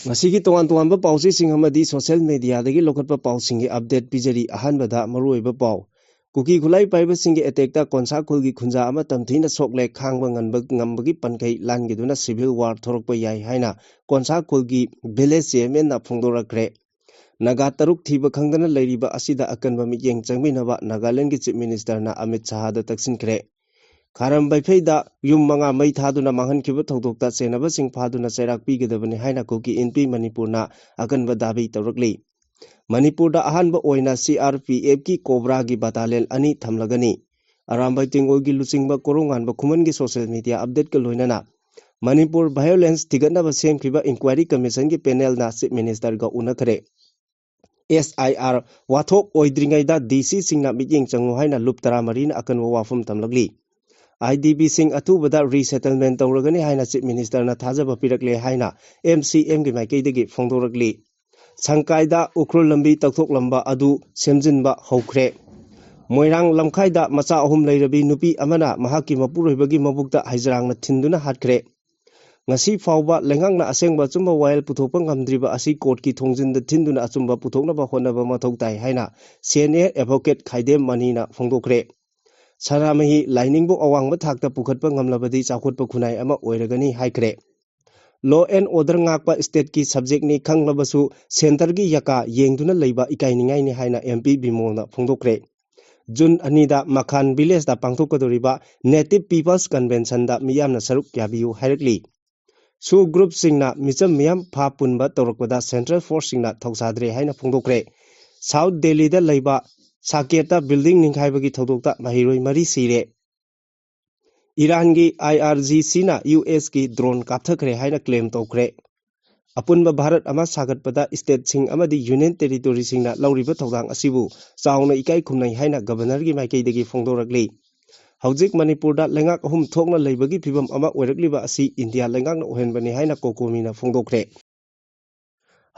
Masigi toan pausi sing hamadi social media dagi lokatpa pau singi update pijari ahanbada maruoiba pau kuki khulai paiba singi attack ta konsa khulgi khunja ama tamthina sokle khangba ngambagi pankai langi duna civil war thorokpa yai haina konsa khulgi village chairman na phongdorakre naga taruk thiba khangdana leiriba asida akanba miyeng changminaba Nagaland gi chief minister na Amit Shah da taksinkre Karam Baifeda Yum Manga Mai Thaduna Mahan Kiba Tokta Senaba Sing Paduna Serak Pigadabani Haina Koki NP Manipurna Agan Badabi Torokli Manipurda Ahanba Oina CRPF ki Cobra gi Battalion Ani Thamlagani Aramba Tingogi Lusingba Korongan Bakumangi social media update Kaloinana Manipur Violence Tiganaba Sem Kiba Inquiry Commission ki panel na Chief Minister ga Unakare SIR Wathok Oidringaida DC Singna Mijing Changu Haina Luptara Marina Akan Wafum Tamlagli IDB Sing Atubada resettlement Tauragani Haina Chief Minister na Thajaba Pirakle Haina MCM gi Maikidagi Fongdoragli Sangkaida Ukrul Lambi Takthok Lamba Adu Semjinba Hokre Moirang Lamkhaida Macha Ahum Leirabi Nupi Amana Mahaki Mapuroibagi Mabukta Haizrangna Thinduna Hatkre Ngasi Fauba Lengangna Asengba Chumba Wail Puthopang Amdriba Asi Court ki Thongjinda Thinduna Achumba Puthoknaba Honaba Mathoktai Haina Senior Advocate Khaidem Manina Fongdokre Saramahi Lining Book Awang Bathakta Pukhatpa Ngamlabadi Chakhutpa Khunai Ama Oiragani Haikre Law and Order Ngakpa State ki subject ni Khanglabasu Center gi Yaka Yengduna Leiba Ikainingai ni Haina MP Bimona Phongdokre June Anida Makhan Village da Pangthokadoriba Native Peoples Convention da Miyamna Saruk Yabiu Hairikli Su group singna Micham Miyam Pha Punba Torokpada Central Force singna Thoksadre Haina Phongdokre South Delhi da Leiba Saketa building Ninghai Todokta Mahiroi Mari Sire Iran gi IRGC na US ki drone Kathakre Haina claim Tokre Apunba Bharat Ama Sagatpada State Sing Amadi Union Territory Singna Lauriba Todang Asibu Sauna Ikai Kumnai Haina Governor gi Maikaidagi Fongdoragli Hauzik Manipurda Lengak Hum Thokna Leibagi Pibam Ama Oiragliba Asi India Lengak Ohenbani Haina Kokomina Fongdokre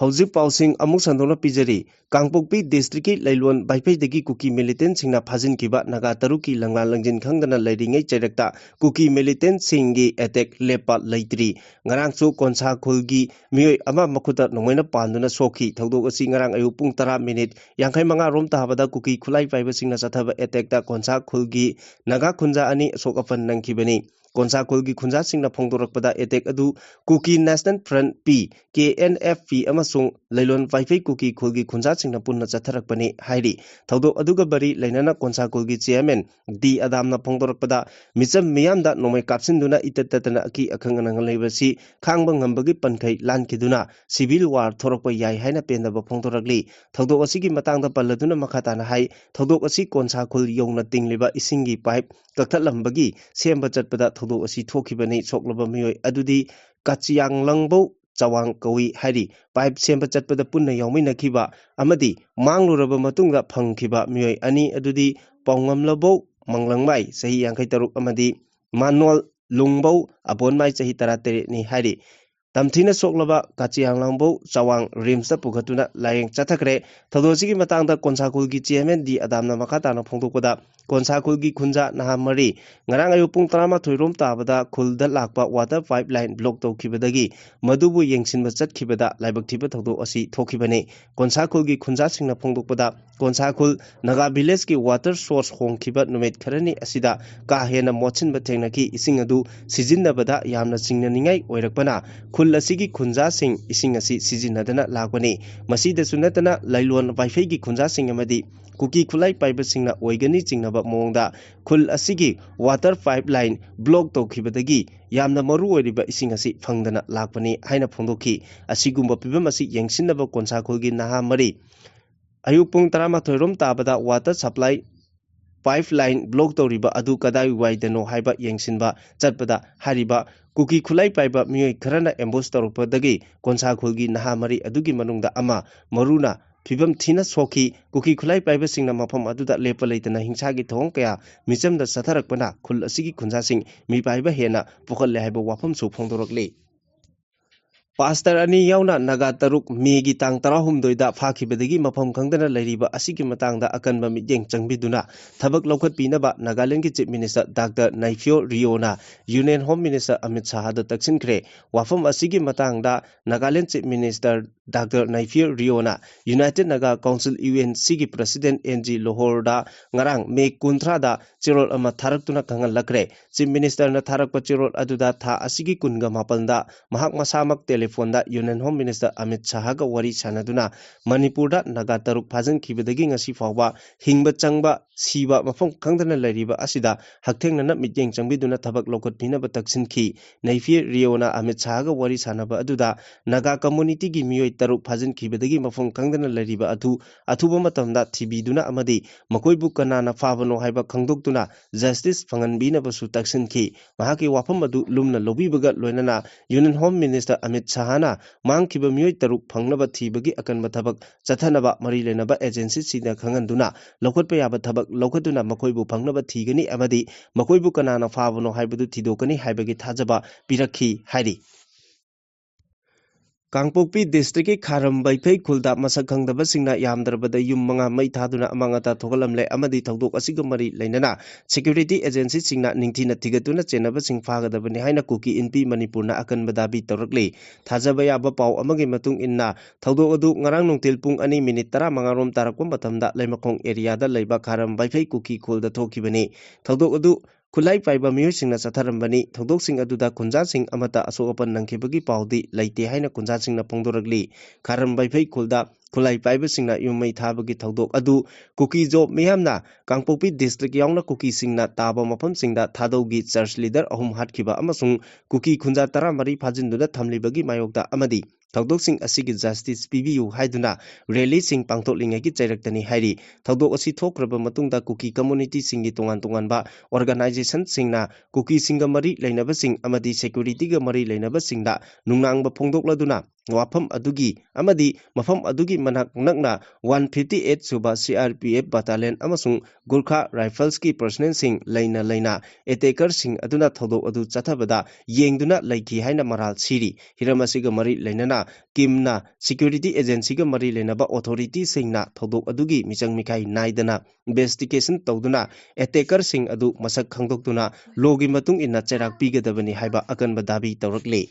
Hauzik Pausing Amuk Sandona Pijari Kangpokpi District ki Lailon Baipei degi Kuki militant singna phajin kiba Naga Taruki Langla Langjin Khangdana Leiringai Chairakta Kuki militant singi attack lepa leitri Ngarang Chu Konsa Khulgi Mioi Ama Makuta Nomaina Panduna Soki Thodok asi Ngarang Ayu Pung 10 minute Yangkai Manga Rom Tahabada Kuki Khulai Paiba Singna Sathaba attack ta Konsa Khulgi Naga Khunja Ani Sokapan Nangkibani Konsa Khulgi Khunja Singna Phongdorakpada attack adu Kuki National Front P KNFP amasung Lailon Baipei Kuki Khulgi Khunja Singna Punna Chatharakpani Hairi Thodok aduga bari Lainana Konsa Khulgi Chairman D Adamna Phongdorakpada Micham Miyamda Nomai Kapsinduna Itatatana Aki Akhanganang Leibasi Khangba Ngambagi Pankai Lankiduna Civil War Thorokpa Yai Haina Pendaba Phongdorakli Thodok asigi Matangda Palladuna Makhatana Hai Thodok asi Konsa Khul Yongna Tingliba Isingi Pipe Kakathlambagi Semba Chatpada Thodok asi Thokibani Soklaba Mioi Adudi Kachiang Langbo Chawang Kawi Hari Pipe Semba Chatpada Punna Yaumina Kiba Amadi Mangluraba Matungda Phangkiba Mioi Ani Adudi Pongamlabo Manglangmai Sahi Yankai Taruk Amadi Manual Lungbo Abonmai Sahi Taratere ni Hari Tamthina Soklaba Kachiang Langbo Chawang Rimsa Pukhatuna Layeng Chathakre Thodosigi Matangda Konsa Khulgi Chairman di Adamna Makhatana Phongdokpada Konsa Khulgi Khunja Nahamari Ngarang Ayu Pung 13 rom tabada Khulda Lakpa water pipeline block Tokibadagi Madubu Yengsinba Chatkibada Laibak Thiba Thodok asi Thokibani Konsa Khulgi Khunja Singna Phongdokpada Konsa Khul Naga village ki water source Hongkiba Numit Kharani asida ka hena mochinba thengnaki ising adu sijinnabada yamna chingnaningai oirakpana Khul asigi khunja sing ising asi sijinadana lakpani masida sunatana Lailon Baifei gi khunja sing amadi Kuki Khulai Paiba Singna Oigani Chingnaba Mongda Khul asigi water pipeline block Tokibadagi Yamna Maru Oiriba Ising asi Phangdana Lakpani Haina Phongdoki Asigumba Pibam asi Yengsinaba Konsa Khulgi Naha Mari Ayupung 13 rom tabada water supply pipeline block Toriba Adu Kadai Waidano Haiba Yengsinba Chatpada Hariba Kuki Khulai Paiba Mioi Kharana Ambush Torukpadagi Konsa Khulgi Naha Mari Adugi Manungda Ama Maruna Pibam Thina Soki Kuki Khulai Paiba Singna Mafam Aduda Lepa Leitana Hingsagi Thong Kaya Michamda Satharakpana Khul asigi Khunja Sing Mi Paiba Hena Pukhalle Haiba Wafam Su Phongdorokli Pastor ani yauna naga taruk megi tang tarahum doida phaki bedegi mafam khangdana lairiba asiki matangda akanba mityeng changbiduna thabak lokhat pinaba Nagaland ki Chief Minister Dr. Naifio Riona Union Home Minister Amit Shah da taksinkhre wafam asiki matangda Nagaland Chief Minister Dr. Naifio Riona United Naga Council UNC ki President NG Lohorda ngarang me kunthra da chirol ama tharaktuna kangal lakre Chief Minister na tharakpa chirol aduda tha asiki kunga mapalda mahak masamak telephone da Union Home Minister Amit Shah ga wari sanaduna Manipur da naga taruk phajan khibadagi ngasi fawba hingba changba siba mafam khangdana lairiba asida hakthengna mityeng changbiduna thabak lokot pinaba taksinki Naifio Riona Amit Shah ga wari sanaba aduda naga community gi miyoi taruk phajan khibadagi mafam khangdana lairiba athuba matamda thibiduna amadi makoibu kanana fabano haiba khangdoktuna justice phanganbina basu taksinki mahaki wafam adu lumna lobibaga loinana Union Home Minister Amit Shahana mangkiba miyoi taruk phangnaba thibagi akanba thabak chathanaba mari lenaba agency sina khanganduna lokotpa yaba thabak lokotuna makoibu phangnaba thigani amadi makoibu kanana fabano haibadu thidokani haibagi thajaba pirakhi hairi Kangpokpi district ki Kharam Baifei khulda masak khangdaba singna yamdrabada yum manga mai thaduna amangata thogalamle amadi thodok asiga mari leinana security agency singna ningthina thigatuna chenaba sing phagadabani haina kuki inpi Manipurna akanba dabi tawrakli thajaba yaba paw amagi matung inna thodok adu ngarang nungtil pung 2 minute 15 rom tarakpa matamda leimakhong area da leiba Kharam Baifei kuki khulda thokibani thodok adu Kulai paiba miyo singna satharambani thodok sing aduda kunja sing amata asokapan nangkhibagi paudi laite haina kunja singna pongdoragli Kharam Baifei khulda Kulai paiba singna yumai thabagi thodok adu kuki job miyamna Kangpokpi district yaungna kuki singna taba mafam singda thadaugi church leader ahum hatkhiba amasung kuki khunja 13 phajinduna thamlibagi mayokda amadi thodok sing asigi justice PBU haiduna rally sing pangthoklingai ki chairaktani hairi thodok asi thokraba matungda kuki community singi tongan ba organization singna kuki singa mari leinaba sing amadi security ga mari leinaba singda nungnangba phongdokladuna wafam adugi amadi mafam adugi manak nakna 158 suba CRPF battalion amasung Gurkha Rifles ki personnel sing leina attacker sing aduna thodok adu chathabada yengduna laiki haina maral siri hiramasiga mari leinana Kimna security agency ga mari lenaba authority singna thodok adugi michang mikai naidana investigation tawduna attacker sing adu masak khangdoktuna logi matung inna cherak pigadabani haiba akanba dabi tawrakle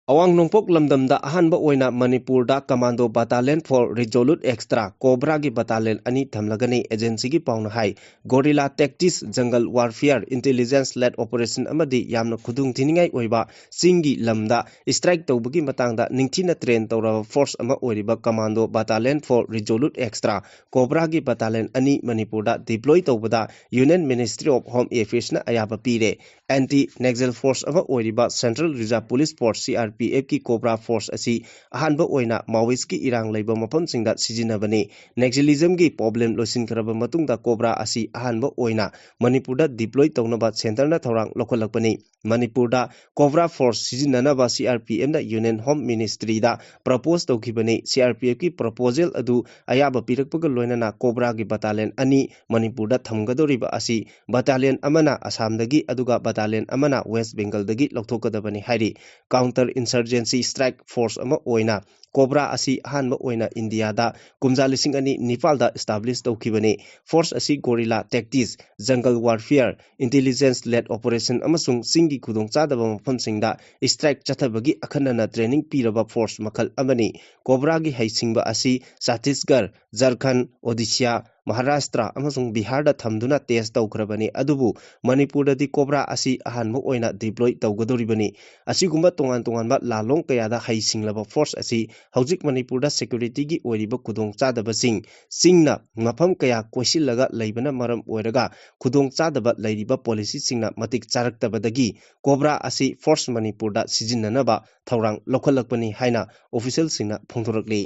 Awang Nongpok Lamdamda Ahanba Oina Manipurda Commando Battalion for Resolute Extra Cobra gi Battalion ani thamlagani agency gi pauna hai Gorilla Tactics Jungle Warfare Intelligence led operation amadi yamna khudung thiningai oiba singi lamda strike tawbagi matangda ningthina train tawraba force ama oiriba Commando Battalion for Resolute Extra Cobra gi Battalion ani Manipurda deploy tawbada Union Ministry of Home Affairs na ayaba pire anti-Naxal force ama oiriba Central Reserve Police Force CRPF ki Cobra Force asi ahanba oina Maoist ki irang leiba mafam singda sijinabani Naxalism gi problem losin karaba matungda Cobra asi ahanba oina Manipurda deploy tawnaba center na thorang lokholakpani Manipurda Cobra Force sijinanaba CRPF na Union Home Ministry da propose tawkhibani CRPF ki proposal adu ayaba pirakpaga loinana Cobra gi battalion ani Manipurda thamgadoriba asi battalion amana Assam dagi aduga battalion amana West Bengal dagi lokthokadabani hairi counter insurgency strike force ama oina Cobra asi ahanba oina India da kumja lising ani Nepal da establish tawkhibani force asi Gorilla Tactics Jungle Warfare Intelligence led operation amasung singi khudong chadaba mafam singda strike chathabagi akhanana training piraba force makhal amani Cobra gi haisingba asi Chhattisgarh Jharkhand Odisha Maharashtra amasung Bihar da thamduna test tawkrabani adubu Manipur da di Cobra asi ahanba oina deploy tawgadoribani asigumba tongan ba lalong kaya da haisinglaba force asi Haujik Manipur da security gi oiriba khudong chadaba singna mafam kaya koisilaga leibana maram oiraga khudong chadaba leiriba policy singna matik charaktabadagi Cobra asi force Manipur da sijinanaba thorang lokholakpani haina official singna phongthorakli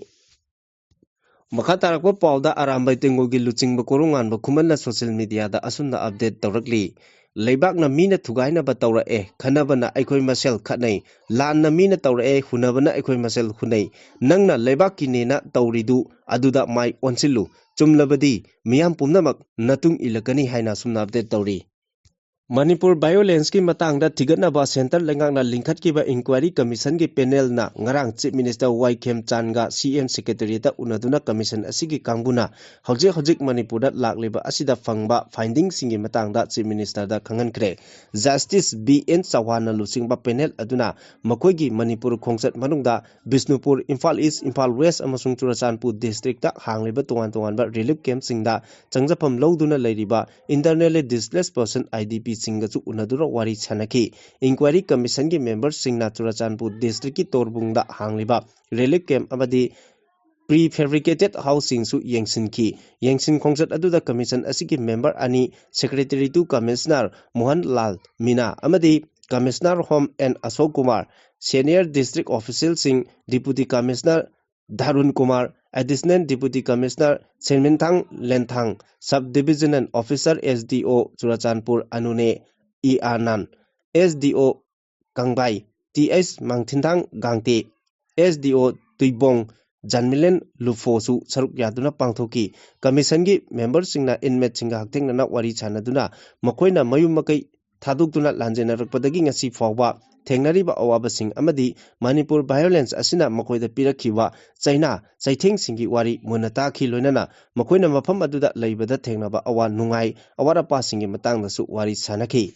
Makatarakwa pauda Arambai Tengogi Luchingba Korongan ba Kumanna social media da asumna update tawrakli Leibakna mina thugaina ba tawra khanabana aikhoi masel khatnai lanna mina tawra hunabana aikhoi masel hunai nangna leibak kinena tawridu aduda mai onsilu chumlabadi miyam pumnamak natung ilakani haina sumna update tawri Manipur violence ki matang da thigatnaba center lengakna lingkhat kiba inquiry commission ki panel na ngarang chief minister Y Khem Chan ga CM secretary da unaduna commission asigi kangbuna hojik Manipur da lakleba asida fangba findings singi matang da chief minister da khangan kre justice BN Chauhan na lusingba panel aduna makoi gi Manipur khongchat manungda Bisnupur Imphal East Imphal West amasung Churachandpur district da hangleba tongan ba relief camp singda changjapam loduna leiriba internally displaced person IDP singachu unadura wari chanaki inquiry commission ki members singna Churachandpur district ki torbungda hangliba relief camp amadi prefabricated housing su yengsin khongchat aduda commission asiki member ani secretary to commissioner Mohan Lal Mina amadi commissioner home and Ashok Kumar senior district official sing deputy commissioner Dharun Kumar additional deputy commissioner Senminthang Lenthang subdivisional officer SDO Churachandpur Anune E Anan SDO Kangbai TS Mangthintang Gangte SDO Tuibong Janmilen Lufosu saruk yaduna pangthoki commission gi members singna inmate singa haktengna na wari chanaduna makoina mayum makai thadukduna lanjenarakpadagi ngasi fawba thengnariba awabasing amadi Manipur violence asina makoida pirakhiwa China chaitheng singi wari munata khi loinana makoina mafam aduda leibada thengnaba awa nungai awara pa singi matangda su wari sanaki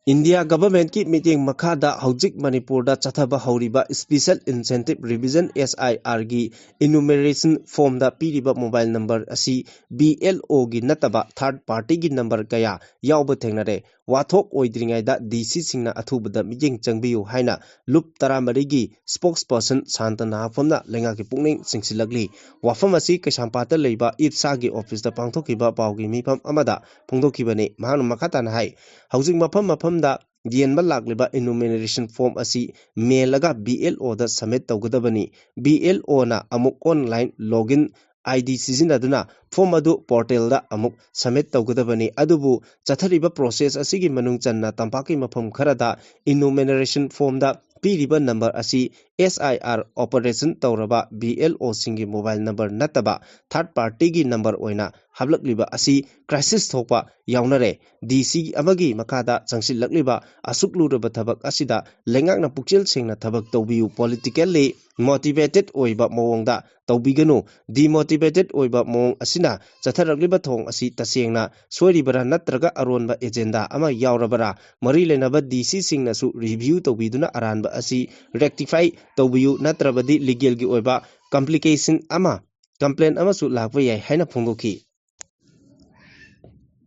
India government ki meeting makada hojik Manipur da chathaba hauriba special incentive revision SIR gi enumeration form da piriba mobile number asi BLO gi nataba third party gi number kaya yawba thengnare wathok oidringai da DC singna athubada meeting changbiyu haina loop taramari gi spokesperson Santana Phomna lenga ki pungning singsilagli wafam asi Kaisampata leiba IPSA gi office da pangthokiba pawgi mifam amada phongdokhibani mahanu makhatana hai hojik mafam da Dian Malagliba enumeration form asi mailaga BLO da submit tawgadabani BLO na amuk online login ID sizinaduna form adu portal da amuk submit tawgadabani adubu chathariba process asigi manung channa tampaki mafam kharada enumeration form da piriba number asi SIR operation tawraba BLO singi mobile number nataba third party gi number oina hablakliba asi crisis thokpa yawnare DC amagi makada changsillagliba asukluraba thabak asida lengakna pukchel sengna thabak tawbiu politically motivated oiba mawongda tawbiganu demotivated oiba mawong asina chatharagliba thong asi tasengna soiribara natraga aronba agenda ama yawrabara mari lenaba DC singna su review tawbiduna aranba asi rectify tawbiu natrabadi legal gi oiba complication ama complaint ama su lakwa yai haina phongdoki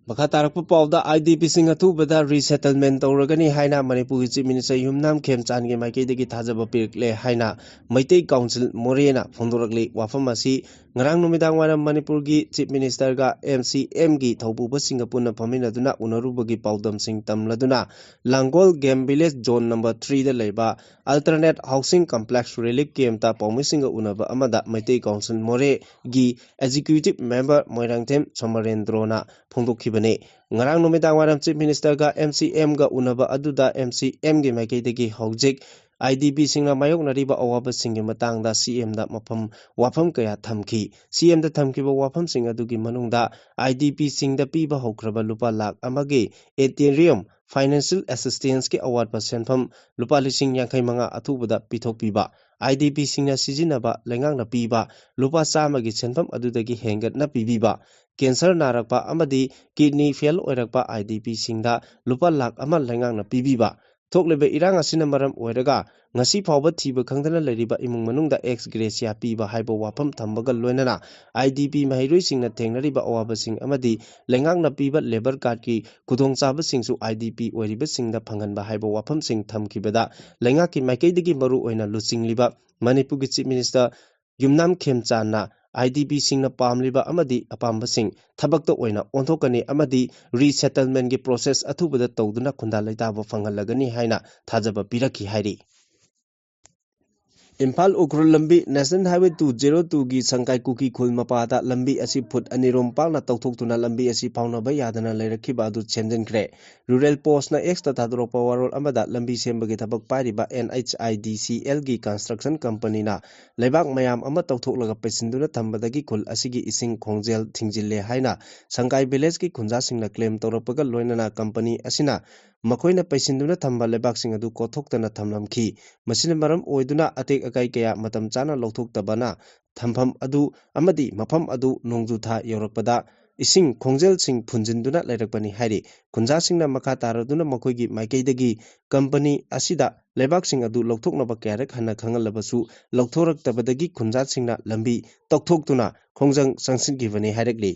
Makatarakpa pawda IDP sing athubada resettlement tawragani haina Manipur chief minister Yumnam Khem Chan gi maikaidagi thajaba pirkle haina Maitai Council Morena phongdorakli wafam asi ngarang numidang waram Manipur gi chief minister ga MCM gi thaupuba singapuna phaminaduna unarubagi pawdam sing tamladuna Langol Game Village zone number 3 da leiba alternate housing complex relief camp ta pawmisinga unaba amada Maitai Council More gi executive member Moirangthem Somarendrona phongdokkhibane ngarang numidang waram chief minister ga MCM ga unaba aduda MCM gi maikaidagi hojik IDP singna mayoknariba awaba singi matangda CM da wafam kaya thamki CM da thamkiba wafam sing adugi manungda IDP singda piba hokraba lupa lakh amagi Ethereum financial assistance ki award pa senpham lupa lising yankai manga athubada pithokpiba IDP singna sizinaba lengangna piba lupa sama gi senpham adudagi hengat na pibiba cancer narakpa amadi kidney fail oirakpa IDP singda lupa lakh ama lengangna pibiba Thoklebe irang asina maram oiraga ngasi phawba thiba khangdana leriba imung manungda ex gratia piba haiba wafam thambaga loinana IDP mahairoi singna thengnariba awaba sing amadi lengangna piba labor card ki khudongchaba singsu IDP oiriba singda phanganba haiba wafam sing thamkibada lengaki maikaidagi maru oina lusingliba Manipur chief minister Yumnam Khem Chan na IDP singna pamliba amadi apamba sing thabakta oina onthokani amadi resettlement gi process athubada tawduna khunda laitaba phangalagani haina thajaba pirakhi hairi Imphal Ukrul Lambi National Highway 202 gi Sangkai Kuki Khul Mapada Lambi asi phut anirom pakna tawthoktuna lambi asi phaunaba yadana leirakhiba adu chenjinkhre Rural Post na X ta thadropa warol amada lambi sembagi thabak pairiba NHIDCL gi construction company na leibak mayam ama tawthoklaga pesinduna thambadagi khul asigi ising khongjel thingjille haina Sangkai village gi khunja singna claim tawrapaga loinana company asina makoina pesinduna thamba leibak sing adu kothokdana thamlamkhi masina maram oiduna atek akai kaya matam chana lawthoktabana thampham adu amadi mafam adu nongjutha yorakpada ising khongjel sing phunjinduna leirakpani hairi khunja singna makha taraduna makoigi maikeidagi company asida leibak sing adu lawthoknaba kyarak hana khangalabasu lawthoraktabadagi khunja singna lambi tawthoktuna khongjang sangsinggibani hairakli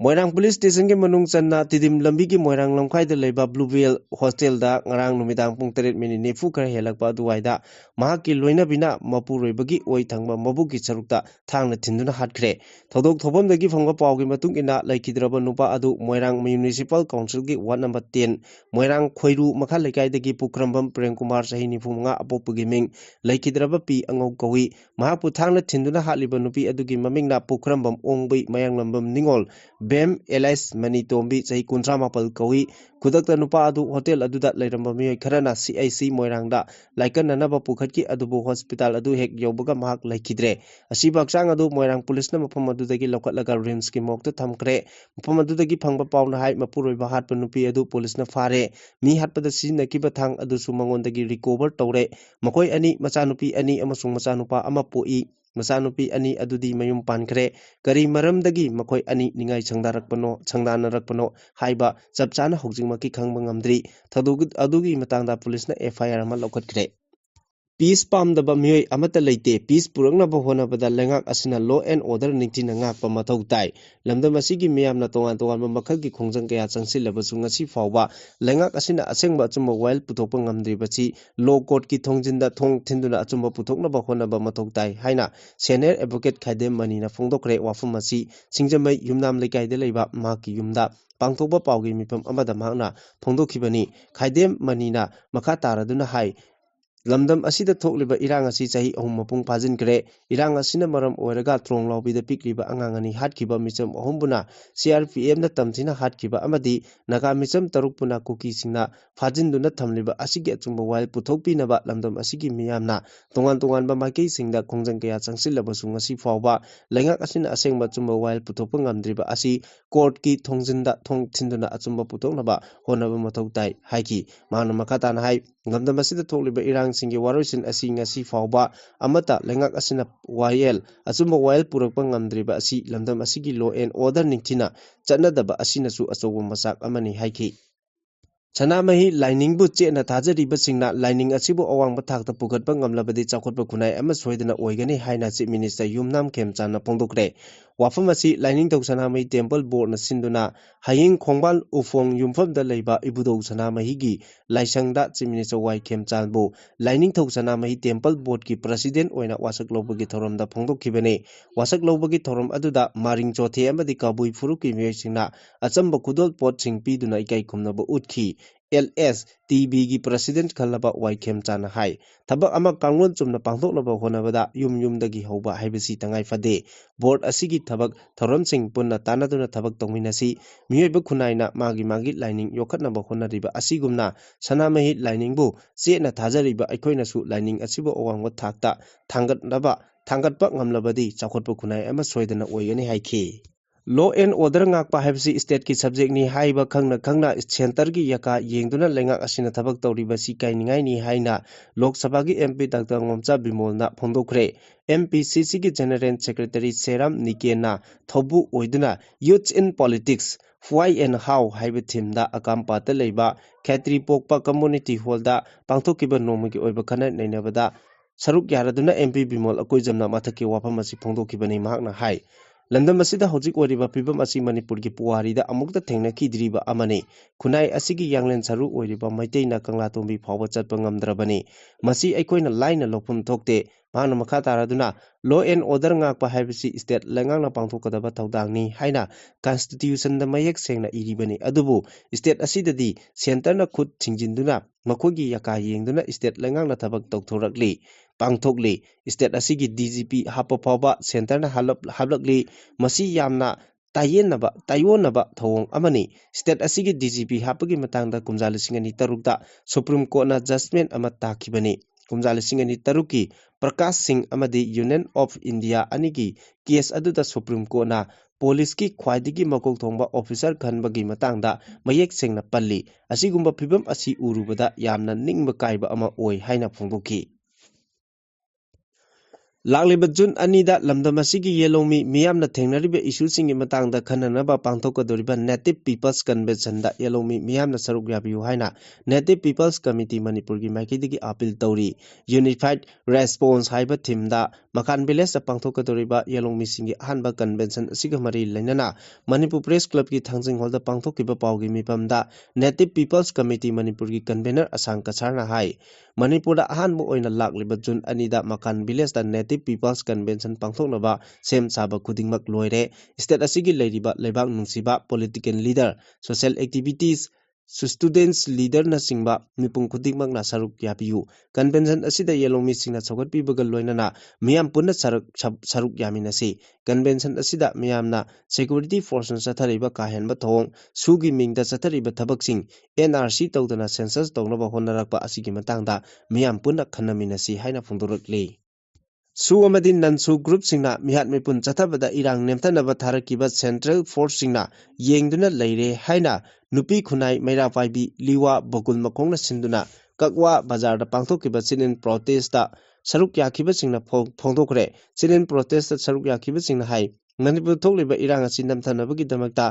Moirang Police Station ke manung channa tidim lambi ki Moirang Lomkhai da leiba Bluebell Hostel da ngarang numidang pung 3 minute nefu kar helakpa duwaida mahaki loina bina mapu roibagi oi thangba mabu ki charukta thangna thinduna hatkhre thodok thobam dagi phangba pawgi matung ina laikhidraba nupa adu Moirang Municipal Council ki ward number 10 Moirang Khoiru makha lekai dagi Pukrambam Prem Kumar sahi nifunga apopagi ming laikhidraba pi angau kawi mahapu thangna thinduna haliba nupi adugi mamingna Pukrambam ongbai Mayanglambam Ningol Bem Elias Manitombi Sahi Kuntra Mapal Kawi Kudakta Nupa Adu Hotel Aduda Lairamba Miyoi Kharana CIC Moirangda Laikan Nanaba Pukhatki Adubu Hospital Adu Hek Yobaga Mahak Laikidre Asibak Sang Adu Moirang Police na Mapam Adudagi Lokatlaga Rims ki Mokta Thamkre Mapam Adudagi Phangba Pawna Hai Mapuroi Bahat Panupi Adu Police na Fare Mi Hatpada Siznakiba Thang Adu Sumangondagi recover Tore Makoi Ani Machanupi Ani Amasung Machanupa Ama Poi Masanupi ani adudi mayum pankre kari maramdagi makoi ani ningai changdanarakpano haiba chapchana hogjingmaki khangba ngamdri adugi matangda police na FIR ama lokhatkre Peace palm the Bamui Amata Late, peace Purana Bohona Bada Langak Asina law and order Nitina Ngapa Matau Tai, Lamda Masigi Miam Natongan to Makaki Kongzanga Sansil Basungasi Fawa, Langak Asina Asengba Chumba Wild Putopangam Dribachi, Law Court Ki Tongjinda Tong Tinduna Achumba Putokna Bahona Bamatau Tai, Haina, Senior Advocate Kadem Manina Fondokre Wafumasi, Singjamay Yumnam Lekai de Leba Maki Yumda. Pangtoba Paugi Mipam Amada Magna, Pondo Kibani, Kaidem Manina, Makatara Duna Hai, Lamdam asida thokliba irang asi chahi ahum mapung phajin kre irang asina maram oiraga throng lawbi da pikliba angangani hatkiba micham ahumbuna CRPM na tamthina hatkiba amadi naga micham tarukpuna kuki singna phajin duna thamliba asigi achungba wal puthokpi naba lamdam asigi miyamna tongan ba maikei singda khongjang kaya changsilaba sungasi fawba lengak asina asengba chumba wal puthokpa ngamdriba asi court ki thongjinda thong thinduna achumba puthoknaba honaba mathau tai haiki manu makata na hai lamdam asida thokliba irang singi waroisin asi ngasi fawba amata lengak asina YL achumba YL purakpa ngamdriba asi lamdam asigi law and order ningthina chatnadaba asinasu achobo masak amani haiki Chanamahi lining bu chena thajariba singna lining asibu awang bathakta pukhatpa ngamlabadi chakotpa kunai ama soidana oigani haina chief minister Yumnam Khemchana pongdokre wafam asi lining tok Chanamahi temple board na sinduna haying khongbal ufong yumfam da leiba ibudou Chanamahi gi laisangda chief minister Y Khemchan bu lining tok Chanamahi temple board ki president oina wasak lobagi thoramda pongdokkibani wasak lobagi thoram aduda maring chothe amadi kabui furuki miyosingna achamba kudol pot sing piduna ikai khumnaba utkhi LS TV gi president khalaba Y Khemchana hai thabak ama kanglon chumna pangthoknaba honabada yumdagi hoba haibasi tangai fade board asigi thabak thoram sing punna tanaduna thabak tongminasi miyoiba khunaina magi lining yokhatnaba honariba asigumna Sanamahi lining bu chena thajariba aikhoina su lining asibo awangwa thakta thangatpa ngamlabadi chakhotpa khunai ama soidana oigani haikhi Law and order ngakpa haibsi state ki subject ni haiba khangna center gi yaka yengduna lengak asina thabak tawriba si kainingai ni haina Lok Sabha gi MP Dr. Ngomcha Bimolna phondokre MPCC gi general secretary Seram Nikena thobu oiduna youth in politics why and how haiba thimda akampa ta leiba Khatri Pokpa community hall da pangthokiba nomagi oiba khana nainabada saruk yaraduna MP Bimol akoijamna mathaki wafam asi phondokibani mahakna hai Landam asida hojik oriba pibam asi Manipur gi puwari da amukta thengna kidriba amani khunai asigi yanglen saru oriba maitei na kangla tombi phawba chatpa ngamdrabani masi aikoina laina lokpum thokte ꯃꯍꯥꯛꯅ ꯃꯈꯥ ꯇꯥꯔꯗꯨꯅ law and order ꯉꯥꯛꯄ ꯍꯥꯏꯕꯁꯤ state ꯂꯩꯉꯥꯛꯅ ꯄꯥꯡꯊꯣꯛꯀꯗꯕ ꯊꯧꯗꯥꯡꯅꯤ ꯍꯥꯏꯅ constitutionꯗ ꯃꯌꯦꯛ ꯁꯦꯡꯅ ꯏꯔꯤꯕꯅꯤ ꯑꯗꯨꯕꯨ state ꯑꯁꯤꯗꯗꯤ ꯁꯦꯟꯇꯔꯅ ꯈꯨꯠ ꯊꯤꯡꯖꯤꯟꯗꯨꯅ ꯃꯈꯣꯏꯒꯤ ꯌꯥꯀꯥ ꯌꯦꯡꯗꯨꯅ state ꯂꯩꯉꯥꯛꯅ ꯊꯕꯛ ꯇꯧꯊꯣꯔꯛꯂꯤ ꯄꯥꯡꯊꯣꯛꯂꯤ state ꯑꯁꯤꯒꯤ DGP ꯍꯥꯞꯄ ꯐꯥꯎꯕ ꯁꯦꯟꯇꯔꯅ ꯍꯥꯞꯂꯛꯂꯤ ꯃꯁꯤ ꯌꯥꯝꯅ ꯇꯥꯏꯌꯣꯟꯅꯕ ꯊꯧꯑꯣꯡ ꯑꯃꯅꯤ state ꯑꯁꯤꯒꯤ DGP ꯍꯥꯞꯄꯒꯤ ꯃꯇꯥꯡꯗ ꯀꯨꯝꯖꯥ 2003ꯗ ꯁꯨꯄ꯭ꯔꯤꯝ ꯀꯣꯔꯠꯅ ꯖꯖꯃꯦꯟ ꯑꯃ ꯇꯥꯈꯤꯕꯅꯤ ꯀꯨꯝꯖꯥ 2003ꯀꯤ ꯄ꯭ꯔꯀꯥꯁ ꯁꯤꯡ ꯑꯃꯗꯤ ꯌꯨꯅꯤꯌꯟ ꯑꯣꯐ ꯏꯟꯗꯤꯌꯥ ꯑꯅꯤꯒꯤ ꯀꯦꯁ ꯑꯗꯨꯗ ꯁꯨꯄ꯭ꯔꯤꯝ ꯀꯣꯔꯠꯅ ꯄꯣꯂꯤꯁꯀꯤ ꯈ꯭ꯋꯥꯏꯗꯒꯤ ꯃꯀꯣꯛ ꯊꯣꯡꯕ ꯑꯣꯐꯤꯁꯔ ꯈꯟꯕꯒꯤ ꯃꯇꯥꯡꯗ ꯃꯌꯦꯛ ꯁꯦꯡꯅ ꯄꯜꯂꯤ ꯑꯁꯤꯒꯨꯝꯕ ꯐꯤꯚꯝ ꯑꯁꯤ ꯎꯔꯨꯕꯗ ꯌꯥꯝꯅ ꯅꯤꯡꯕ ꯀꯥꯏꯕ ꯑꯃ ꯑꯣꯏ ꯍꯥꯏꯅ ꯐꯣꯡꯗꯣꯛꯈꯤ ꯂꯥꯛꯂꯤꯕ ꯖꯨꯟ 2ꯗ ꯂꯝꯗꯝ ꯑꯁꯤꯒꯤ ꯌꯦꯜꯂꯣꯃꯤ ꯃꯤꯌꯥꯝꯅ ꯊꯦꯡꯅꯔꯤꯕ ꯏꯁꯨꯁꯤꯡꯒꯤ ꯃꯇꯥꯡꯗ ꯈꯟꯅꯅꯕ ꯄꯥꯡꯊꯣꯛꯀꯗꯧꯔꯤꯕ ꯅꯦꯇꯤꯚ ꯄꯤꯄꯜꯁ ꯀꯟꯚꯦꯟꯁꯟꯗ ꯌꯦꯜꯂꯣꯃꯤ ꯃꯤꯌꯥꯝꯅ ꯁꯔꯨꯛ ꯌꯥꯕꯤꯌꯨ ꯍꯥꯏꯅ ꯅꯦꯇꯤꯚ ꯄꯤꯄꯜꯁ ꯀꯃꯤꯇꯤ ꯃꯅꯤꯄꯨꯔꯒꯤ ꯃꯥꯏꯀꯩꯗꯒꯤ ꯑꯄꯤꯜ ꯇꯧꯔꯤ ꯌꯨꯅꯤꯐꯥꯏꯗ ꯔꯦꯁꯄꯣꯟꯁ ꯍꯥꯏꯕ ꯊꯤꯝꯗ ꯃꯈꯥꯟ ꯚꯤꯂꯦꯖꯇ ꯄꯥꯡꯊꯣꯛꯀꯗꯧꯔꯤꯕ ꯌꯦꯜꯂꯣꯃꯤꯁꯤꯡꯒꯤ ꯑꯍꯥꯟꯕ ꯀꯟꯚꯦꯟꯁꯟ ꯑꯁꯤꯒ ꯃꯔꯤ ꯂꯩꯅꯅ ꯃꯅꯤꯄꯨꯔ ꯄ꯭ꯔꯦꯁ ꯀ꯭ꯂꯕꯀꯤ ꯊꯥꯡꯖꯤꯡ ꯍꯣꯜꯗ ꯄꯥꯡꯊꯣꯛꯈꯤꯕ ꯄꯥꯎꯒꯤ ꯃꯤꯐꯝꯗ ꯅꯦꯇꯤꯚ ꯄꯤꯄꯜꯁ ꯀꯃꯤꯇꯤ ꯃꯅꯤꯄꯨꯔꯒꯤ ꯀꯟꯚꯦꯅꯔ ꯑꯁꯥꯡ ꯀꯁꯥꯔꯅ ꯍꯥꯏ ꯃꯅꯤꯄꯨꯔꯗ ꯑꯍꯥꯟꯕ ꯑꯣꯏꯅ ꯂꯥꯛꯂꯤꯕ ꯖꯨꯟ 2ꯗ ꯃꯈꯥꯟ ꯚꯤꯂꯦꯖꯇ ꯅꯦꯇꯤꯚ ꯄꯤꯄꯜꯁ ꯀꯟꯚꯦꯟꯁꯟ ꯄꯥꯡꯊꯣꯛꯅꯕ ꯁꯦꯝ ꯁꯥꯕ ꯈꯨꯗꯤꯡꯃꯛ ꯂꯣꯏꯔꯦ ꯁ꯭ꯇꯦꯠ ꯑꯁꯤꯒꯤ ꯂꯩꯔꯤꯕ ꯂꯩꯕꯥꯛ ꯅꯨꯡꯁꯤꯕ ꯄꯣꯂꯤꯇꯤꯀꯦꯜ ꯂꯤꯗꯔ ꯁꯣꯁꯤꯌꯦꯜ ꯑꯦꯛꯇꯤꯚꯤꯇꯤꯁ ꯁ꯭ꯇꯨꯗꯦꯟꯠꯁ ꯂꯤꯗꯔꯅꯆꯤꯡꯕ ꯃꯤꯄꯨꯝ ꯈꯨꯗꯤꯡꯃꯛꯅ ꯁꯔꯨꯛ ꯌꯥꯕꯤꯌꯨ ꯀꯟꯚꯦꯟꯁꯟ ꯑꯁꯤꯗ ꯌꯦꯜꯂꯣꯃꯤꯁꯤꯡꯅ ꯁꯧꯒꯠꯄꯤꯕꯒ ꯂꯣꯏꯅꯅ ꯃꯤꯌꯥꯝ ꯄꯨꯟꯅ ꯁꯔꯨꯛ ꯌꯥꯃꯤꯟꯅꯁꯤ ꯀꯟꯚꯦꯟꯁꯟ ꯑꯁꯤꯗ ꯃꯤꯌꯥꯝꯅ ꯁꯦꯀ꯭ꯌꯨꯔꯤꯇꯤ ꯐꯣꯔꯁꯅ ꯆꯠꯊꯔꯤꯕ ꯀꯥꯍꯦꯟꯕ ꯊꯧꯑꯣꯡ ꯁꯨꯒꯤ ꯃꯤꯡꯗ ꯆꯠꯊꯔꯤꯕ ꯊꯕꯛꯁꯤꯡ NRC ꯇꯧꯗꯅ ꯁꯦꯟꯁꯁ ꯇꯧꯅꯕ ꯍꯣꯠꯅꯔꯛꯄ ꯑꯁꯤꯒꯤ ꯃꯇꯥꯡꯗ ꯃꯤꯌꯥꯝ ꯄꯨꯟꯅ ꯈꯟꯅꯃꯤꯟꯅꯁꯤ ꯍꯥꯏꯅ ꯐꯣꯡꯗꯣꯔꯛꯂꯤ ꯁꯨ ꯑꯃꯗꯤ ꯅꯟꯁꯨ ꯒ꯭ꯔꯨꯞꯁꯤꯡꯅ ꯃꯤꯍꯥꯠ ꯃꯤꯄꯨꯟ ꯆꯠꯊꯕꯗ ꯏꯔꯥꯡ ꯅꯦꯝꯊꯅꯕ ꯊꯥꯔꯛꯈꯤꯕ ꯁꯦꯟꯇ꯭ꯔꯦꯜ ꯐꯣꯔꯁꯁꯤꯡꯅ ꯌꯦꯡꯗꯨꯅ ꯂꯩꯔꯦ ꯍꯥꯏꯅ ꯅꯨꯄꯤ ꯈꯨꯟꯅꯥꯏ ꯃꯩꯔꯥ ꯄꯥꯏꯕꯤ ꯂꯤꯋꯥ ꯕꯣꯀꯨꯜ ꯃꯈꯣꯡꯅ ꯁꯤꯟꯗꯨꯅ ꯀꯛꯋꯥ ꯕꯖꯥꯔꯗ ꯄꯥꯡꯊꯣꯛꯈꯤꯕ ꯆꯤꯜꯗ꯭ꯔꯦꯟ ꯄ꯭ꯔꯣꯇꯦꯁꯇ ꯁꯔꯨꯛ ꯌꯥꯈꯤꯕꯁꯤꯡꯅ ꯐꯣꯡꯗꯣꯛꯈ꯭ꯔꯦ ꯆꯤꯜꯗ꯭ꯔꯦꯟ ꯄ꯭ꯔꯣꯇꯦꯁꯇ ꯁꯔꯨꯛ ꯌꯥꯈꯤꯕꯁꯤꯡꯅ ꯍꯥꯏ ꯃꯅꯤꯄꯨꯔ ꯊꯣꯛꯂꯤꯕ ꯏꯔꯥꯡ ꯑꯁꯤ ꯅꯝꯊꯅꯕꯒꯤꯗꯃꯛꯇ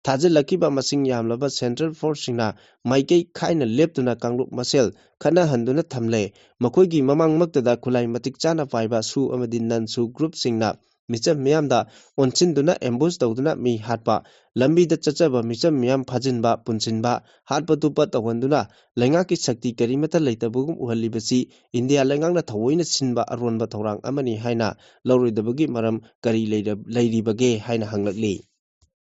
ꯊꯥꯖꯤꯜꯂꯛꯈꯤꯕ ꯃꯁꯤꯡ ꯌꯥꯝꯂꯕ ꯁꯦꯟꯇ꯭ꯔꯦꯜ ꯐꯣꯔꯁꯁꯤꯡꯅ ꯃꯥꯏꯀꯩ ꯈꯥꯏꯅ ꯂꯦꯞꯇꯨꯅ ꯀꯥꯡꯂꯨꯞ ꯃꯁꯦꯜ ꯈꯠꯅꯍꯟꯗꯨꯅ ꯊꯝꯂꯦ ꯃꯈꯣꯏꯒꯤ ꯃꯃꯥꯡꯃꯛꯇꯗ ꯈꯨꯠꯂꯥꯏ ꯃꯇꯤꯛ ꯆꯥꯅ ꯄꯥꯏꯕ ꯁꯨ ꯑꯃꯗꯤ ꯅꯟꯁꯨ ꯒ꯭ꯔꯨꯞꯁꯤꯡꯅ ꯃꯤꯆꯝ ꯃꯤꯌꯥꯝꯗ ꯑꯣꯟꯁꯤꯟꯗꯨꯅ ꯑꯦꯝꯕꯨꯁ ꯇꯧꯗꯨꯅ ꯃꯤ ꯍꯥꯠꯄ ꯂꯝꯕꯤꯗ ꯆꯠꯆꯕ ꯃꯤꯆꯝ ꯃꯤꯌꯥꯝ ꯐꯥꯖꯤꯟꯕ ꯄꯨꯟꯁꯤꯟꯕ ꯍꯥꯠꯄ ꯇꯨꯞꯄ ꯇꯧꯍꯟꯗꯨꯅ ꯂꯩꯉꯥꯛꯀꯤ ꯁꯛꯇꯤ ꯀꯔꯤꯃꯠꯇ ꯂꯩꯇꯕꯒꯨꯝ ꯎꯍꯜꯂꯤꯕꯁꯤ ꯏꯟꯗꯤꯌꯥ ꯂꯩꯉꯥꯛꯅ ꯊꯑꯣꯏꯅ ꯁꯤꯟꯕ ꯑꯔꯣꯟꯕ ꯊꯧꯔꯥꯡ ꯑꯃꯅꯤ ꯍꯥꯏꯅ ꯂꯧꯔꯣꯏꯗꯕꯒꯤ ꯃꯔꯝ ꯀꯔꯤ ꯂꯩꯔꯤꯕꯒꯦ ꯍꯥꯏꯅ ꯍꯪꯂꯛꯂꯤ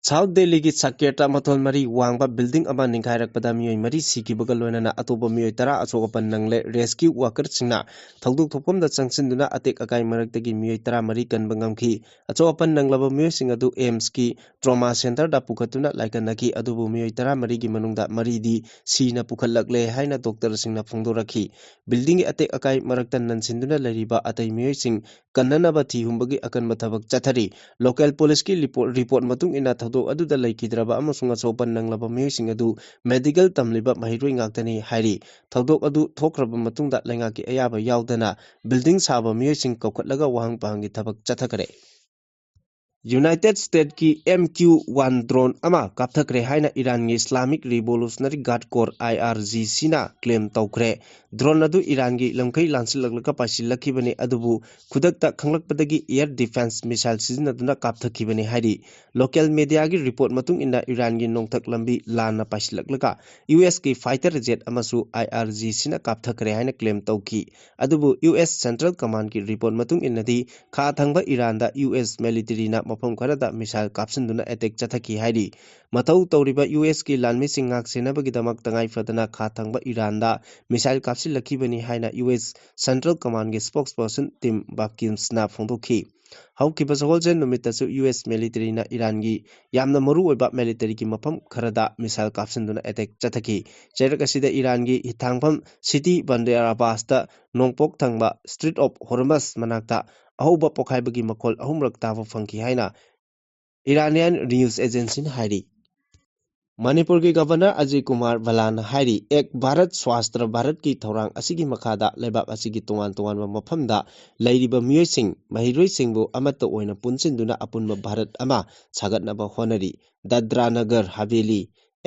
ꯁꯥꯎꯊ ꯗꯦꯜꯂꯤꯒꯤ ꯁꯥꯀꯦꯔꯇ ꯃꯊꯣꯜ 4 ꯋꯥꯡꯕ ꯕꯤꯜꯗꯤꯡ ꯑꯃ ꯅꯤꯡꯈꯥꯏꯔꯛꯄꯗ ꯃꯤꯑꯣꯏ 4 ꯁꯤꯈꯤꯕꯒ ꯂꯣꯏꯅꯅ ꯑꯇꯣꯞꯄ ꯃꯤꯑꯣꯏ 10 ꯑꯁꯣꯛ-ꯑꯄꯟ ꯅꯪꯂꯦ ꯔꯦꯁꯀ꯭ꯌꯨ ꯋꯥꯔꯀꯔꯁꯤꯡꯅ ꯊꯧꯗꯣꯛ ꯊꯣꯛꯐꯝꯗ ꯆꯪꯁꯤꯟꯗꯨꯅ ꯑꯇꯦꯛ ꯑꯀꯥꯏ ꯃꯔꯛꯇꯒꯤ ꯃꯤꯑꯣꯏ 14 ꯀꯟꯕ ꯉꯝꯈꯤ ꯑꯁꯣꯛ-ꯑꯄꯟ ꯅꯪꯂꯕ ꯃꯤꯑꯣꯏꯁꯤꯡ ꯑꯗꯨ ꯑꯦꯝꯁꯀꯤ ꯇ꯭ꯔꯣꯃꯥ ꯁꯦꯟꯇꯔꯗ ꯄꯨꯈꯠꯇꯨꯅ ꯂꯥꯏꯀꯠꯅꯈꯤ ꯑꯗꯨꯕꯨ ꯃꯤꯑꯣꯏ 14ꯒꯤ ꯃꯅꯨꯡꯗ 4ꯗꯤ ꯁꯤꯅ ꯄꯨꯈꯠꯂꯛꯂꯦ ꯍꯥꯏꯅ ꯗꯣꯛꯇꯔꯁꯤꯡꯅ ꯐꯣꯡꯗꯣꯔꯛꯈꯤ ꯕꯤꯜꯗꯤꯡꯒꯤ ꯑꯇꯦꯛ ꯑꯀꯥꯏ ꯃꯔꯛꯇ ꯅꯟꯁꯤꯟꯗꯨꯅ ꯂꯩꯔꯤꯕ ꯑꯇꯩ ꯃꯤꯑꯣꯏꯁꯤꯡ ꯀꯟꯅꯅꯕ ꯊꯤ-ꯍꯨꯝꯕꯒꯤ ꯑꯀꯟꯕ ꯊꯕꯛ ꯆꯠꯊꯔꯤ ꯂꯣꯀꯦꯜ ꯄꯨꯂꯤꯁꯀꯤ ꯔꯤꯄꯣꯔꯠ ꯃꯇꯨꯡ ꯏꯟꯅ ꯊꯧꯗꯣꯛ ꯑꯗꯨꯗ ꯂꯩꯈꯤꯗ꯭ꯔꯕ ꯑꯃꯁꯨꯡ ꯑꯁꯣꯛ-ꯑꯄꯟ ꯅꯪꯂꯕ ꯃꯤꯑꯣꯏꯁꯤꯡ ꯑꯗꯨ ꯃꯦꯗꯤꯀꯦꯜ ꯇꯝꯂꯤꯕ ꯃꯍꯩꯔꯣꯏ ꯉꯥꯛꯇꯅꯤ ꯍꯥꯏꯔꯤ ꯊꯧꯗꯣꯛ ꯑꯗꯨ ꯊꯣꯛꯈ꯭ꯔꯕ ꯃꯇꯨꯡꯗ ꯂꯩꯉꯥꯛꯀꯤ ꯑꯌꯥꯕ ꯌꯥꯎꯗꯅ ꯕꯤꯜꯗꯤꯡ ꯁꯥꯕ ꯃꯤꯑꯣꯏꯁꯤꯡ ꯀꯧꯈꯠꯂꯒ ꯋꯥꯍꯪ ꯄꯥꯍꯪꯒꯤ ꯊꯕꯛ ꯆꯠꯊꯈ꯭ꯔꯦ ꯌꯨꯅꯥꯏꯇꯦꯗ ꯁ꯭ꯇꯦꯠꯀꯤ MQ-1 ꯗ꯭ꯔꯣꯟ ꯑꯃ ꯀꯥꯞꯊꯈ꯭ꯔꯦ ꯍꯥꯏꯅ ꯏꯔꯥꯟꯒꯤ ꯏꯁꯂꯥꯃꯤꯛ ꯔꯤꯚꯣꯂꯨꯁꯅꯔꯤ ꯒꯥꯔꯗ ꯀꯣꯔ IRGCꯅ ꯀ꯭ꯂꯦꯝ ꯇꯧꯈ꯭ꯔꯦ ꯗ꯭ꯔꯣꯟ ꯑꯗꯨ ꯏꯔꯥꯟꯒꯤ ꯂꯝꯈꯩ ꯂꯥꯟꯁꯤꯜꯂꯛꯂꯒ ꯄꯥꯏꯁꯤꯜꯂꯛꯈꯤꯕꯅꯤ ꯑꯗꯨꯕꯨ ꯈꯨꯗꯛꯇ ꯈꯪꯂꯛꯄꯗꯒꯤ ꯑꯦꯌꯔ ꯗꯤꯐꯦꯟꯁ ꯃꯤꯁꯥꯏꯜ ꯁꯤꯖꯤꯟꯅꯗꯨꯅ ꯀꯥꯞꯊꯈꯤꯕꯅꯤ ꯍꯥꯏꯔꯤ ꯂꯣꯀꯦꯜ ꯃꯤꯗꯤꯌꯥꯒꯤ ꯔꯤꯄꯣꯔꯠ ꯃꯇꯨꯡ ꯏꯟꯅ ꯏꯔꯥꯟꯒꯤ ꯅꯣꯡꯊꯛ ꯂꯝꯕꯤ ꯂꯥꯟꯅ ꯄꯥꯏꯁꯤꯜꯂꯛꯂꯒ USꯀꯤ ꯐꯥꯏꯇꯔ ꯖꯦꯠ ꯑꯃꯁꯨ IRGCꯅ ꯀꯥꯞꯊꯈ꯭ꯔꯦ ꯍꯥꯏꯅ ꯀ꯭ꯂꯦꯝ ꯇꯧꯈꯤ ꯑꯗꯨꯕꯨ US ꯁꯦꯟꯇ꯭ꯔꯦꯜ ꯀꯃꯥꯟꯗꯒꯤ ꯔꯤꯄꯣꯔꯠ ꯃꯇꯨꯡ ꯏꯟꯅꯗꯤ ꯈꯥ ꯊꯪꯕ ꯏꯔꯥꯟꯗ US ꯃꯤꯂꯤꯇꯔꯤꯅ ꯃꯐꯝ ꯈꯔꯗ ꯃꯤꯁꯥꯏꯜ ꯀꯥꯞꯁꯤꯟꯗꯨꯅ ꯑꯦꯇꯦꯛ ꯆꯠꯊꯈꯤ ꯍꯥꯏꯔꯤ ꯃꯊꯧ ꯇꯧꯔꯤꯕ USꯀꯤ ꯂꯥꯟꯃꯤꯁꯤꯡ ꯉꯥꯛ-ꯁꯦꯟꯅꯕꯒꯤꯗꯃꯛ ꯇꯉꯥꯏꯐꯗꯅ ꯈꯥ ꯊꯪꯕ ꯏꯔꯥꯟꯗ ꯃꯤꯁꯥꯏꯜ ꯀꯥꯞꯁꯤꯜꯂꯛꯈꯤꯕꯅꯤ ꯍꯥꯏꯅ US ꯁꯦꯟꯇ꯭ꯔꯦꯜ ꯀꯃꯥꯟꯗꯒꯤ ꯁ꯭ꯄꯣꯛꯁꯄꯔꯁꯟ ꯇꯤꯝ ꯕꯥꯀꯤꯟꯁꯅ ꯐꯣꯡꯗꯣꯛꯈꯤ ꯍꯧꯈꯤꯕ ꯁꯒꯣꯜꯁꯦꯟ ꯅꯨꯃꯤꯠꯇꯁꯨ US ꯃꯤꯂꯤꯇꯔꯤꯅ ꯏꯔꯥꯟꯒꯤ ꯌꯥꯝꯅ ꯃꯔꯨꯑꯣꯏꯕ ꯃꯤꯂꯤꯇꯔꯤꯒꯤ ꯃꯐꯝ ꯈꯔꯗ ꯃꯤꯁꯥꯏꯜ ꯀꯥꯞꯁꯤꯟꯗꯨꯅ ꯑꯦꯇꯦꯛ ꯆꯠꯊꯈꯤ ꯆꯩꯔꯛ ꯑꯁꯤꯗ ꯏꯔꯥꯟꯒꯤ ꯍꯤꯊꯥꯡꯐꯝ ꯁꯤꯇꯤ ꯕꯟꯗꯦꯔꯥꯕꯥꯁꯇ ꯅꯣꯡꯄꯣꯛ ꯊꯪꯕ ꯁ꯭ꯇ꯭ꯔꯤꯠ ꯑꯣꯐ ꯍꯣꯔꯃꯁ ꯃꯅꯥꯛꯇ ꯑꯍꯧꯕ ꯄꯣꯠꯈꯥꯏꯕꯒꯤ ꯃꯈꯣꯜ 3ꯔꯛ ꯇꯥꯕ ꯐꯪꯈꯤ ꯍꯥꯏꯅ ꯏꯔꯥꯅꯤꯌꯟ ꯅ꯭ꯌꯨꯁ ꯑꯦꯖꯦꯟꯁꯤꯅ ꯍꯥꯏꯔꯤ ꯃꯅꯤꯄꯨꯔꯒꯤ ꯒꯚꯔꯅꯔ ꯑꯖय ꯀꯨꯃꯥꯔ ꯚꯜꯂꯥꯅ ꯍꯥꯏꯔꯤ ꯑꯦꯛ ꯚꯥꯔꯠ ꯁ꯭ꯋꯥꯁꯇ꯭ꯔ ꯚꯥꯔꯠꯀꯤ ꯊꯧꯔꯥꯡ ꯑꯁꯤꯒꯤ ꯃꯈꯥꯗ ꯂꯩꯕꯥꯛ ꯑꯁꯤꯒꯤ ꯇꯣꯉꯥꯟ ꯇꯣꯉꯥꯟꯕ ꯃꯐꯝꯗ ꯂꯩꯔꯤꯕ ꯃꯤꯑꯣꯏꯁꯤꯡ ꯃꯍꯩꯔꯣꯏꯁꯤꯡꯕꯨ ꯑꯃꯠꯇ ꯑꯣꯏꯅ ꯄꯨꯟꯁꯤꯟꯗꯨꯅ ꯑꯄꯨꯟꯕ ꯚꯥꯔꯠ ꯑꯃ ꯁꯥꯒꯠꯅꯕ ꯍꯣꯠꯅꯔꯤ Dadra Nagar Haveli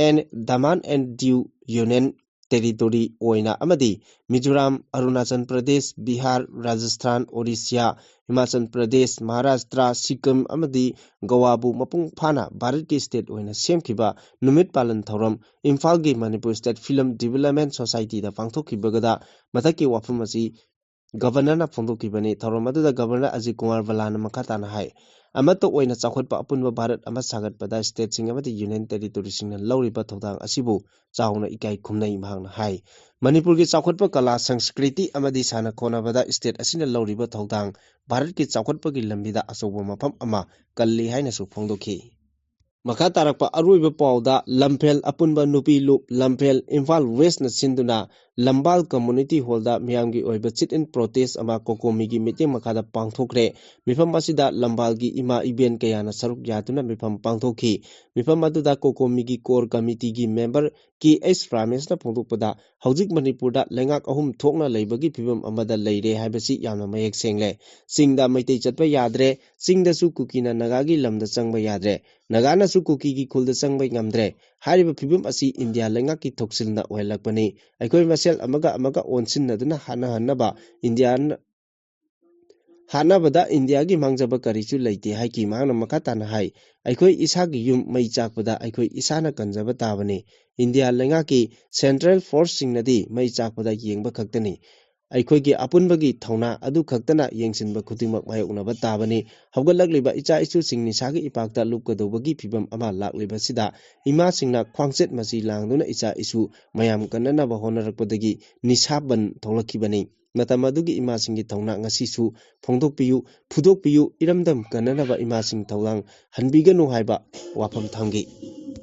and Daman and Diu union territory ꯑꯣꯏꯅ ꯑꯃꯗꯤ ꯃꯤꯖꯣꯔꯥꯝ ꯑꯔꯨꯅꯥꯆꯜ ꯄ꯭ꯔꯗꯦꯁ ꯕꯤꯍꯥꯔ ꯔꯥꯖꯁꯊꯥꯟ ꯑꯣꯔꯤꯁ꯭ꯌꯥ ꯍꯤꯃꯥꯆꯜ ꯄ꯭ꯔꯗꯦꯁ ꯃꯍꯥꯔꯥꯁꯇ꯭ꯔ ꯁꯤꯛꯀꯤꯝ ꯑꯃꯗꯤ ꯒꯋꯥꯕꯨ ꯃꯄꯨꯡ ꯐꯥꯅ ꯚꯥꯔꯠꯀꯤ ꯁ꯭ꯇꯦꯠ ꯑꯣꯏꯅ ꯁꯦꯝꯈꯤꯕ ꯅꯨꯃꯤꯠ ꯄꯥꯂꯟ ꯊꯧꯔꯝ ꯏꯝꯐꯥꯜꯒꯤ ꯃꯅꯤꯄꯨꯔ ꯁ꯭ꯇꯦꯠ ꯐꯤꯂꯝ ꯗꯤꯚꯦꯂꯞꯃꯦꯟꯠ ꯁꯣꯁꯥꯏꯇꯤꯗ ꯄꯥꯡꯊꯣꯛꯈꯤꯕꯒꯗ ꯃꯊꯛꯀꯤ ꯋꯥꯐꯝ ꯑꯁꯤ ꯒꯕꯔꯅꯔꯅ ꯐꯣꯡꯗꯣꯛꯈꯤꯕꯅꯤ꯫ ꯊꯧꯔꯝ ꯑꯗꯨꯗ ꯒꯕꯔꯅꯔ ꯑꯖꯤꯠ ꯀꯨꯃꯥꯔ ꯕꯂꯥꯅ ꯃꯈꯥ ꯇꯥꯅ ꯍꯥꯏ ꯑꯃꯠꯇ ꯑꯣꯏꯅ ꯆꯥꯎꯈꯠꯄ ꯑꯄꯨꯟꯕ ꯚꯥꯔꯠ ꯑꯃ ꯁꯥꯒꯠꯄꯗ ꯁ꯭ꯇꯦꯠꯁꯤꯡ ꯑꯃꯗꯤ ꯌꯨꯅꯤꯌꯟ ꯇꯦꯔꯤꯇꯣꯔꯤꯁꯤꯡꯅ ꯂꯧꯔꯤꯕ ꯊꯧꯗꯥꯡ ꯑꯁꯤꯕꯨ ꯆꯥꯎꯅ ꯏꯀꯥꯏ ꯈꯨꯝꯅꯩ꯫ ꯃꯍꯥꯛꯅ ꯍꯥꯏ ꯃꯅꯤꯄꯨꯔꯒꯤ ꯆꯥꯎꯈꯠꯄ ꯀꯂꯥ ꯁꯪꯁꯀ꯭ꯔꯤꯇꯤ ꯑꯃꯗꯤ ꯁꯥꯟꯅ ꯈꯣꯠꯅꯕꯗ ꯁ꯭ꯇꯦꯠ ꯑꯁꯤꯅ ꯂꯧꯔꯤꯕ ꯊꯧꯗꯥꯡ ꯚꯥꯔꯠꯀꯤ ꯆꯥꯎꯈꯠꯄꯒꯤ ꯂꯝꯕꯤꯗ ꯑꯆꯧꯕ ꯃꯐꯝ ꯑꯃ ꯀꯜꯂꯤ ꯍꯥꯏꯅꯁꯨ ꯐꯣꯡꯗꯣꯛꯈꯤ꯫ ꯃꯈꯥ ꯇꯥꯔꯛꯄ ꯑꯔꯣꯏꯕ ꯄꯥꯎꯗ ꯂꯝꯐꯦꯜ ꯑꯄꯨꯟꯕ ꯅꯨꯄꯤ ꯂꯨꯞ ꯂꯝꯐꯦꯜ ꯏꯝꯐꯥꯜ ꯋꯦꯁꯅ ꯁꯤꯟꯗꯨꯅ ꯂꯝꯕꯥꯜ ꯀꯝꯃꯨꯅꯤꯇꯤ ꯍꯣꯜꯗ ꯃꯤꯌꯥꯝꯒꯤ ꯑꯣꯏꯕ ꯆꯤꯠ ꯏꯟ ꯄ꯭ꯔꯣꯇꯦꯁ ꯑꯃ ꯀꯣꯀꯣꯃꯤꯒꯤ ꯃꯤꯠꯌꯦꯡ ꯃꯈꯥꯗ ꯄꯥꯡꯊꯣꯛꯈ꯭ꯔꯦ꯫ ꯃꯤꯐꯝ ꯑꯁꯤꯗ ꯂꯝꯕꯥꯜꯒꯤ ꯏꯃꯥ ꯏꯕꯦꯟ ꯀꯌꯥꯅ ꯁꯔꯨꯛ ꯌꯥꯗꯨꯅ ꯃꯤꯐꯝ ꯄꯥꯡꯊꯣꯛꯈꯤ꯫ ꯃꯤꯐꯝ ꯑꯗꯨꯗ ꯀꯣꯀꯣꯃꯤꯒꯤ ꯀꯣꯔ ꯀꯃꯤꯇꯤꯒꯤ ꯃꯦꯝꯕꯔ ꯀꯦ.ꯑꯩꯆ. ꯔꯥꯃꯦꯁꯅ ꯐꯣꯡꯗꯣꯛꯄꯗ ꯍꯧꯖꯤꯛ ꯃꯅꯤꯄꯨꯔꯗ ꯂꯩꯉꯥꯛ ꯑꯍꯨꯝ ꯊꯣꯛꯅ ꯂꯩꯕꯒꯤ ꯐꯤꯚꯝ ꯑꯃꯗ ꯂꯩꯔꯦ ꯍꯥꯏꯕꯁꯤ ꯌꯥꯝꯅ ꯃꯌꯦꯛ ꯁꯦꯡꯂꯦ꯫ ꯆꯤꯡꯗ ꯃꯩꯇꯩ ꯆꯠꯄ ꯌꯥꯗ꯭ꯔꯦ, ꯆꯤꯡꯗꯁꯨ ꯀꯨꯀꯤꯅ ꯅꯥꯒꯥꯒꯤ ꯂꯝꯗ ꯆꯪꯕ ꯌꯥꯗ꯭ꯔꯦ, ꯅꯥꯒꯥꯅꯁꯨ ꯀꯨꯀꯤꯒꯤ ꯈꯨꯜꯗ ꯆꯪꯕ ꯉꯝꯗ꯭ꯔꯦ꯫ ꯍꯥꯏꯔꯤꯕ ꯐꯤꯚꯝ ꯑꯁꯤ ꯏꯟꯗꯤꯌꯥ ꯂꯩꯉꯥꯛꯀꯤ ꯊꯧꯁꯤꯜꯅ ꯑꯣꯏꯍꯜꯂꯛꯄꯅꯤ꯫ ꯑꯩꯈꯣꯏ ꯃꯁꯦꯜ ꯑꯃꯒ ꯑꯃꯒ ꯑꯣꯟꯁꯤꯟꯅꯗꯨꯅ ꯍꯥꯠꯅꯕꯗ ꯏꯟꯗꯤꯌꯥꯒꯤ ꯃꯥꯡꯖꯕ ꯀꯔꯤꯁꯨ ꯂꯩꯇꯦ ꯍꯥꯏꯈꯤ꯫ ꯃꯍꯥꯛꯅ ꯃꯈꯥ ꯇꯥꯅ ꯍꯥꯏ ꯑꯩꯈꯣꯏ ꯏꯁꯥꯒꯤ ꯌꯨꯝ ꯃꯩ ꯆꯥꯛꯄꯗ ꯑꯩꯈꯣꯏ ꯏꯁꯥꯅ ꯀꯟꯖꯕ ꯇꯥꯕꯅꯤ꯫ ꯏꯟꯗꯤꯌꯥ ꯂꯩꯉꯥꯛꯀꯤ ꯁꯦꯟꯇ꯭ꯔꯦꯜ ꯐꯣꯔꯁꯁꯤꯡꯅꯗꯤ ꯃꯩ ꯆꯥꯛꯄꯗ ꯌꯦꯡꯕ ꯈꯛꯇꯅꯤ꯫ ꯑꯩꯈꯣꯏꯒꯤ ꯑꯄꯨꯟꯕꯒꯤ ꯊꯧꯅꯥ ꯑꯗꯨ ꯈꯛꯇꯅ ꯌꯦꯡꯁꯤꯟꯕ ꯈꯨꯗꯤꯡꯃꯛ ꯃꯥꯌꯣꯛꯅꯕ ꯇꯥꯕꯅꯤ꯫ ꯍꯧꯒꯠꯂꯛꯂꯤꯕ ꯏꯆꯥ ꯏꯁꯨꯁꯤꯡ ꯅꯤꯁꯥꯒꯤ ꯏꯄꯥꯛꯇ ꯂꯨꯞꯀꯗꯧꯕꯒꯤ ꯐꯤꯚꯝ ꯑꯃ ꯂꯥꯛꯂꯤꯕꯁꯤꯗ ꯏꯃꯥꯁꯤꯡꯅ ꯈ꯭ꯋꯥꯡꯆꯦꯠ ꯃꯆꯤ ꯂꯥꯡꯗꯨꯅ ꯏꯆꯥ ꯏꯁꯨ ꯃꯌꯥꯝ ꯀꯟꯅꯅꯕ ꯍꯣꯠꯅꯔꯛꯄꯗꯒꯤ ꯅꯤꯁꯥ ꯕꯟ ꯊꯣꯛꯂꯛꯈꯤꯕꯅꯤ꯫ ꯃꯇꯝ ꯑꯗꯨꯒꯤ ꯏꯃꯥꯁꯤꯡꯒꯤ ꯊꯧꯅꯥ ꯉꯁꯤꯁꯨ ꯐꯣꯡꯗꯣꯛꯄꯤꯌꯨ, ꯐꯨꯗꯣꯛꯄꯤꯌꯨ, ꯏꯔꯝꯗꯝ ꯀꯟꯅꯅꯕ ꯏꯃꯥꯁꯤꯡ ꯊꯧꯗꯥꯡ ꯍꯟꯕꯤꯒꯅꯨ ꯍꯥꯏꯕ ꯋꯥꯐꯝ ꯊꯝꯈꯤ꯫